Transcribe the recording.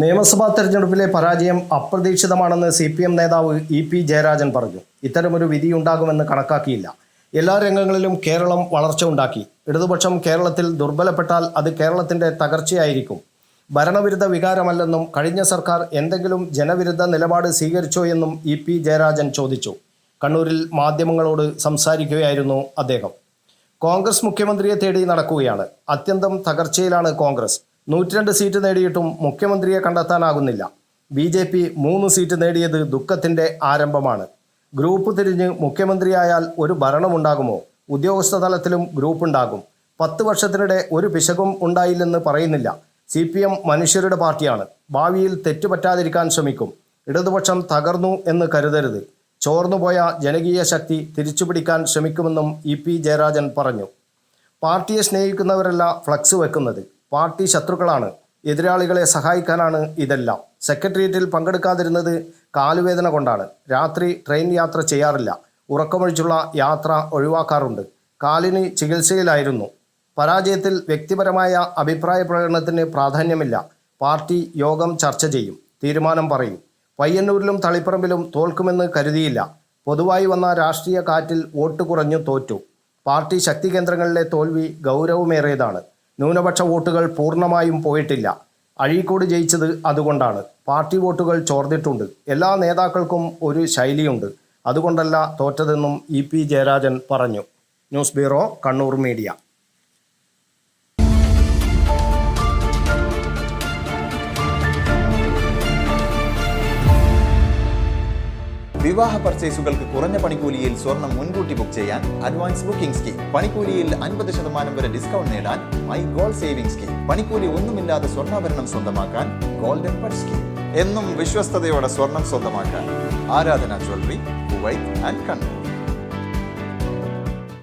നിയമസഭാ തെരഞ്ഞെടുപ്പിലെ പരാജയം അപ്രതീക്ഷിതമാണെന്ന് CPM നേതാവ് EP ജയരാജൻ പറഞ്ഞു. ഇത്തരമൊരു വിധിയുണ്ടാകുമെന്ന് കണക്കാക്കിയില്ല. എല്ലാ രംഗങ്ങളിലും കേരളം വളർച്ച ഉണ്ടാക്കി. ഇടതുപക്ഷം കേരളത്തിൽ ദുർബലപ്പെട്ടാൽ അത് കേരളത്തിൻ്റെ തകർച്ചയായിരിക്കും. ഭരണവിരുദ്ധ വികാരമല്ലെന്നും കഴിഞ്ഞ സർക്കാർ എന്തെങ്കിലും ജനവിരുദ്ധ നിലപാട് സ്വീകരിച്ചോ എന്നും EP ജയരാജൻ ചോദിച്ചു. കണ്ണൂരിൽ മാധ്യമങ്ങളോട് സംസാരിക്കുകയായിരുന്നു അദ്ദേഹം. കോൺഗ്രസ് മുഖ്യമന്ത്രിയെ തേടി നടക്കുകയാണ്. അത്യന്തം തകർച്ചയിലാണ് കോൺഗ്രസ്. 102 സീറ്റ് നേടിയിട്ടും മുഖ്യമന്ത്രിയെ കണ്ടെത്താനാകുന്നില്ല. BJP 3 സീറ്റ് നേടിയത് ദുഃഖത്തിൻ്റെ ആരംഭമാണ്. ഗ്രൂപ്പ് തിരിഞ്ഞ് മുഖ്യമന്ത്രിയായാൽ ഒരു ഭരണമുണ്ടാകുമോ? ഉദ്യോഗസ്ഥ തലത്തിലും ഗ്രൂപ്പ് ഉണ്ടാകും. 10 വർഷത്തിനിടെ ഒരു പിശകും ഉണ്ടായില്ലെന്ന് പറയുന്നില്ല. CPM മനുഷ്യരുടെ പാർട്ടിയാണ്. ഭാവിയിൽ തെറ്റുപറ്റാതിരിക്കാൻ ശ്രമിക്കും. ഇടതുപക്ഷം തകർന്നു എന്ന് കരുതരുത്. ചോർന്നുപോയ ജനകീയ ശക്തി തിരിച്ചുപിടിക്കാൻ ശ്രമിക്കുമെന്നും EP ജയരാജൻ പറഞ്ഞു. പാർട്ടിയെ സ്നേഹിക്കുന്നവരല്ല ഫ്ലക്സ് വെക്കുന്നത്. പാർട്ടി ശത്രുക്കളാണ്. എതിരാളികളെ സഹായിക്കാനാണ് ഇതെല്ലാം. സെക്രട്ടേറിയറ്റിൽ പങ്കെടുക്കാതിരുന്നത് കാലുവേദന കൊണ്ടാണ്. രാത്രി ട്രെയിൻ യാത്ര ചെയ്യാറില്ല. ഉറക്കമൊഴിച്ചുള്ള യാത്ര ഒഴിവാക്കാറുണ്ട്. കാലിന് ചികിത്സയിലായിരുന്നു. പരാജയത്തിൽ വ്യക്തിപരമായ അഭിപ്രായ പ്രകടനത്തിന് പ്രാധാന്യമില്ല. പാർട്ടി യോഗം ചർച്ച ചെയ്യും, തീരുമാനം പറയും. പയ്യന്നൂരിലും തളിപ്പറമ്പിലും തോൽക്കുമെന്ന് കരുതിയില്ല. പൊതുവായി വന്ന രാഷ്ട്രീയ കാറ്റിൽ വോട്ട് കുറഞ്ഞു തോറ്റു. പാർട്ടി ശക്തി കേന്ദ്രങ്ങളിലെ തോൽവി ഗൗരവമേറിയതാണ്. ന്യൂനപക്ഷ വോട്ടുകൾ പൂർണ്ണമായും പോയിട്ടില്ല. അഴീക്കോട് ജയിച്ചത് അതുകൊണ്ടാണ്. പാർട്ടി വോട്ടുകൾ ചോർന്നിട്ടുണ്ട്. എല്ലാ നേതാക്കൾക്കും ഒരു ശൈലിയുണ്ട്. അതുകൊണ്ടല്ല തോറ്റതെന്നും EP ജയരാജൻ പറഞ്ഞു. News bureau, Kannur media. വിവാഹ പർച്ചേസുകൾക്ക് കുറഞ്ഞ പണിക്കൂലിയിൽ സ്വർണം മുൻകൂട്ടി ബുക്ക് ചെയ്യാൻ അഡ്വാൻസ് ബുക്കിംഗ് സ്കീം. പണിക്കൂലിയിൽ 50% വരെ ഡിസ്കൗണ്ട് നേടാൻ മൈ ഗോൾഡ് സേവിംഗ് സ്കീം. പണിക്കൂലി ഒന്നുമില്ലാതെ സ്വർണ്ണാഭരണം സ്വന്തമാക്കാൻ ഗോൾഡൻ ബഡ് സ്കീം. എന്നും വിശ്വസ്തയോടെ സ്വർണം സ്വന്തമാക്കാൻ ആരാധന ജ്വല്ലറി, കുവൈറ്റ് ആൻഡ് കണ്ണൂർ.